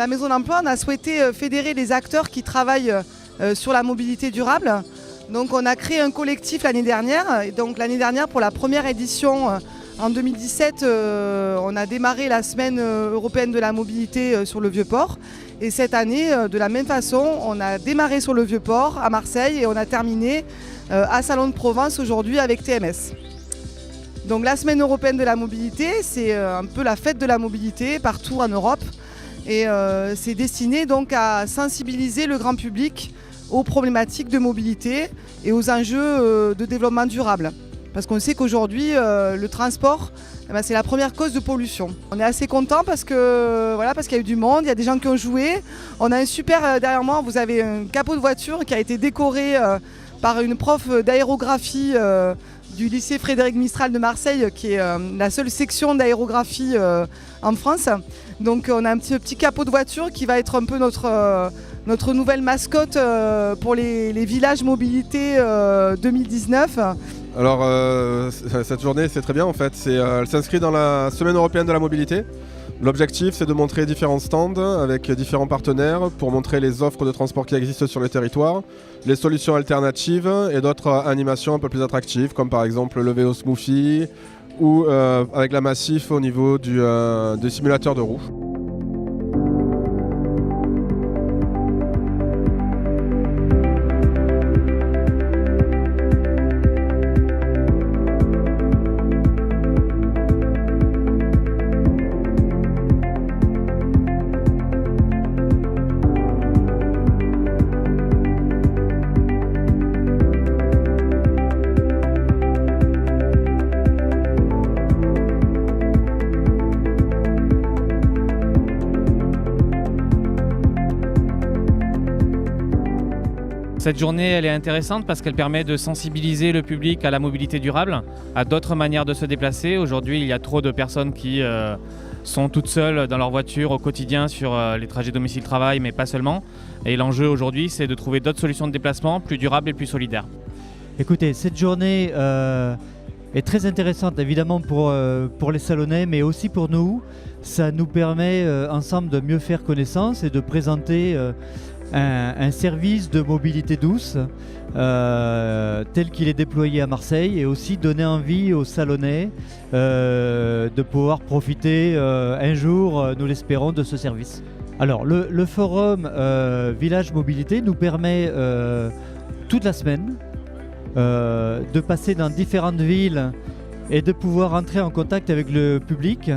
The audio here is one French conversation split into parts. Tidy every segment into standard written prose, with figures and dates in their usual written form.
la Maison de l'Emploi, on a souhaité fédérer les acteurs qui travaillent sur la mobilité durable. Donc on a créé un collectif l'année dernière. Et donc l'année dernière, pour la première édition, en 2017, on a démarré la semaine européenne de la mobilité sur le Vieux-Port. Et cette année, de la même façon, on a démarré sur le Vieux-Port à Marseille et on a terminé à Salon de Provence aujourd'hui avec TMS. Donc la semaine européenne de la mobilité, c'est un peu la fête de la mobilité partout en Europe. Et c'est destiné donc à sensibiliser le grand public aux problématiques de mobilité et aux enjeux de développement durable. Parce qu'on sait qu'aujourd'hui, le transport, c'est la première cause de pollution. On est assez content parce qu'il y a eu du monde, il y a des gens qui ont joué. On a un super, derrière moi, vous avez un capot de voiture qui a été décoré par une prof d'aérographie du lycée Frédéric Mistral de Marseille, qui est la seule section d'aérographie en France. Donc on a un petit capot de voiture qui va être un peu notre nouvelle mascotte pour les villages mobilité 2019. Alors cette journée c'est très bien en fait, elle s'inscrit dans la semaine européenne de la mobilité. L'objectif c'est de montrer différents stands avec différents partenaires pour montrer les offres de transport qui existent sur le territoire, les solutions alternatives et d'autres animations un peu plus attractives comme par exemple le vélo smoothie ou avec la Massif au niveau du simulateur de roue. Cette journée, elle est intéressante parce qu'elle permet de sensibiliser le public à la mobilité durable, à d'autres manières de se déplacer. Aujourd'hui, il y a trop de personnes qui sont toutes seules dans leur voiture au quotidien sur les trajets domicile-travail, mais pas seulement. Et l'enjeu aujourd'hui, c'est de trouver d'autres solutions de déplacement plus durables et plus solidaires. Écoutez, cette journée est très intéressante évidemment pour les Salonnais, mais aussi pour nous. Ça nous permet ensemble de mieux faire connaissance et de présenter un service de mobilité douce tel qu'il est déployé à Marseille, et aussi donner envie aux Salonnais de pouvoir profiter un jour, nous l'espérons, de ce service. Alors le forum Village Mobilité nous permet toute la semaine de passer dans différentes villes et de pouvoir entrer en contact avec le public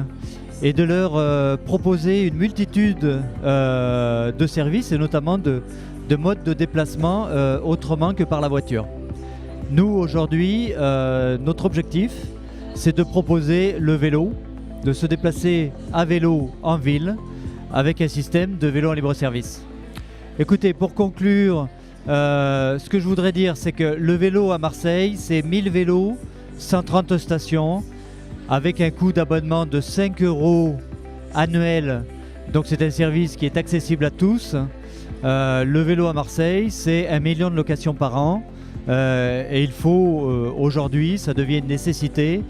et de leur proposer une multitude de services et notamment de modes de déplacement autrement que par la voiture. Nous aujourd'hui, notre objectif, c'est de proposer le vélo, de se déplacer à vélo en ville avec un système de vélo en libre service. Écoutez, pour conclure, ce que je voudrais dire, c'est que le vélo à Marseille, c'est 1000 vélos, 130 stations, avec un coût d'abonnement de 5 € annuel. Donc c'est un service qui est accessible à tous. Le vélo à Marseille, c'est 1 million de locations par an. Et il faut aujourd'hui, ça devient une nécessité,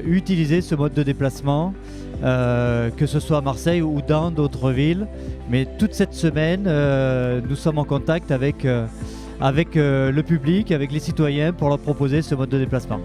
utiliser ce mode de déplacement, que ce soit à Marseille ou dans d'autres villes. Mais toute cette semaine, nous sommes en contact avec le public, avec les citoyens pour leur proposer ce mode de déplacement.